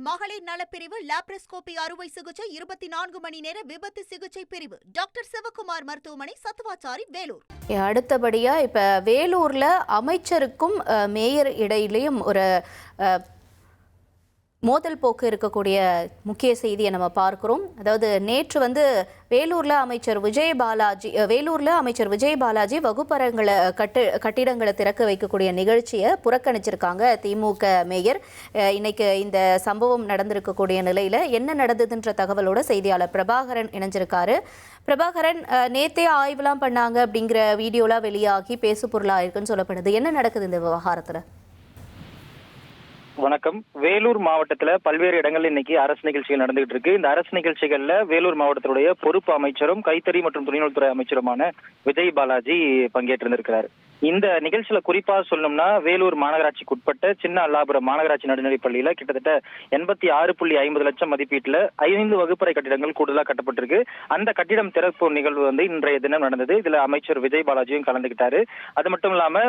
மகளிர் நலப்பிரிவு லாப்ரோஸ்கோபி அறுவை சிகிச்சை 24 மணி நேர விபத்து சிகிச்சை பிரிவு டாக்டர் சிவகுமார் மருத்துவமனை சத்துவாச்சாரி வேலூர். அடுத்தபடியா இப்ப வேலூர்ல அமைச்சருக்கும் மேயர் இடையிலையும் ஒரு மோதல் போக்கு இருக்கக்கூடிய முக்கிய செய்தியை நம்ம பார்க்கிறோம். அதாவது நேற்று வேலூர்ல அமைச்சர் விஜய் பாலாஜி வகுப்பரங்களை கட்டிடங்களை திறக்க வைக்கக்கூடிய நிகழ்ச்சியை புறக்கணிச்சிருக்காங்க திமுக மேயர். இன்னைக்கு இந்த சம்பவம் நடந்திருக்கக்கூடிய நிலையில என்ன நடந்ததுன்ற தகவலோட செய்தியாளர் பிரபாகரன் இணைஞ்சிருக்காரு. பிரபாகரன், நேத்தே ஆய்வுலாம் பண்ணாங்க அப்படிங்கிற வீடியோலாம் வெளியாகி பேசு பொருளா இருக்குன்னு சொல்லப்படுது. என்ன நடக்குது இந்த விவகாரத்துல? வணக்கம். வேலூர் மாவட்டத்துல பல்வேறு இடங்கள்ல இன்னைக்கு அரசு நிகழ்ச்சிகள் நடந்துகிட்டு இருக்கு. இந்த அரசு நிகழ்ச்சிகள்ல வேலூர் மாவட்டத்துடைய பொறுப்பு அமைச்சரும் கைத்தறி மற்றும் துணிநூல்துறை அமைச்சருமான விஜய் பாலாஜி பங்கேற்றிருந்திருக்கிறார். இந்த நிகழ்ச்சியில குறிப்பா சொல்லணும்னா வேலூர் மாநகராட்சிக்கு உட்பட்ட சின்ன அல்லாபுரம் மாநகராட்சி நடுநிலைப் பள்ளியில கிட்டத்தட்ட 86.50 லட்சம் மதிப்பீட்டுல 5 வகுப்பறை கட்டிடங்கள் கூடுதலா கட்டப்பட்டிருக்கு. அந்த கட்டிடம் திறப்பு நிகழ்வு இன்றைய தினம் நடந்தது. இதுல அமைச்சர் விஜய் பாலாஜியும் கலந்துகிட்டாரு. அது மட்டும் இல்லாம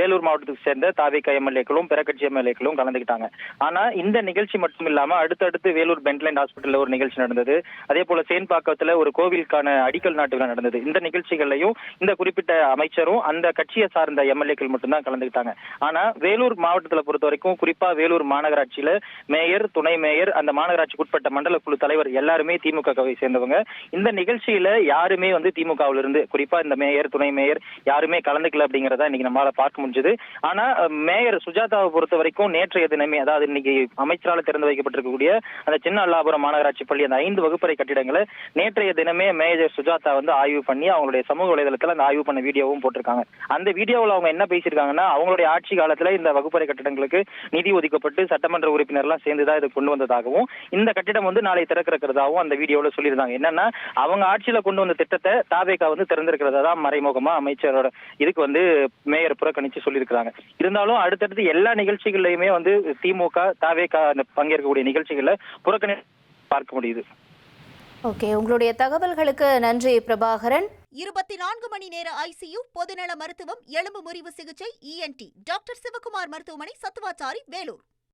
வேலூர் மாவட்டத்துக்கு சேர்ந்த தாவேகா எம்எல்ஏக்களும் பிற கட்சி எம்எல்ஏக்களும் கலந்துகிட்டாங்க. ஆனா இந்த நிகழ்ச்சி மட்டும் இல்லாம அடுத்தடுத்து வேலூர் பென்ட்லைன் ஹாஸ்பிட்டல்ல ஒரு நிகழ்ச்சி நடந்தது. அதே போல சேன்பாக்கத்துல ஒரு கோவிலுக்கான அடிக்கல் நாட்டு விழா நடந்தது. இந்த நிகழ்ச்சிகள்லையும் இந்த குறிப்பிட்ட அமைச்சரும் அந்த கட்சியை சார்ந்த எம்எல்ஏக்கள் மட்டும்தான் கலந்துக்கிட்டாங்க. ஆனா வேலூர் மாவட்டத்துல பொறுத்த வரைக்கும் குறிப்பா வேலூர் மாநகராட்சியில மேயர், துணை மேயர், அந்த மாநகராட்சிக்கு உட்பட்ட மண்டல குழு தலைவர் எல்லாருமே திமுகவை சேர்ந்தவங்க. இந்த நிகழ்ச்சியில யாருமே திமுகவில் இருந்து குறிப்பா இந்த மேயர், துணை மேயர் யாருமே கலந்துக்கல அப்படிங்கறத இன்னைக்கு நம்மளால பார்க்க முடிஞ்சது. ஆனா மேயர் சுஜாதாவை பொறுத்த வரைக்கும் நேற்றைய தினமே, அதாவது இன்னைக்கு அமைச்சரால் திறந்து வைக்கப்பட்டிருக்கக்கூடிய அந்த சின்ன அல்லாபுரம் மாநகராட்சி பள்ளி அந்த 5 வகுப்பறை கட்டிடங்களை நேற்றைய தினமே மேயர் சுஜாதா ஆய்வு பண்ணி அவங்களுடைய சமூக வலைதளத்துல அந்த ஆய்வு பண்ண வீடியோவும் போட்டிருக்காங்க. அந்த வீடியோவில் அவங்க என்ன பேசியிருக்காங்கன்னா, அவங்களுடைய ஆட்சி காலத்துல இந்த வகுப்பறை கட்டிடங்களுக்கு நிதி ஒதுக்கப்பட்டு சட்டமன்ற உறுப்பினர்லாம் சேர்ந்துதான் இது கொண்டு வந்ததாகவும் இந்த கட்டிடம் நாளை திறக்கிறதாகவும் அந்த வீடியோல சொல்லியிருந்தாங்க. என்னன்னா, அவங்க ஆட்சியில கொண்டு வந்த திட்டத்தை தாவேகா திறந்திருக்கிறதா தான் மறைமுகமா அமைச்சரோட இதுக்கு மேயர் புறக்கணிச்சு சொல்லியிருக்கிறாங்க. இருந்தாலும் அடுத்தடுத்து எல்லா நிகழ்ச்சிகள்லயுமே திமுக தாவேகா பங்கேற்கக்கூடிய நிகழ்ச்சிகள்ல புறக்கணி பார்க்க முடியுது. ஓகே, உங்களுடைய தகவல்களுக்கு நன்றி பிரபாகரன். 24 மணி நேர ஐசியு, பொதுநல மருத்துவம், எலும்பு முறிவு சிகிச்சை, ENT டாக்டர் சிவகுமார் மருத்துவமனை சத்துவாச்சாரி வேலூர்.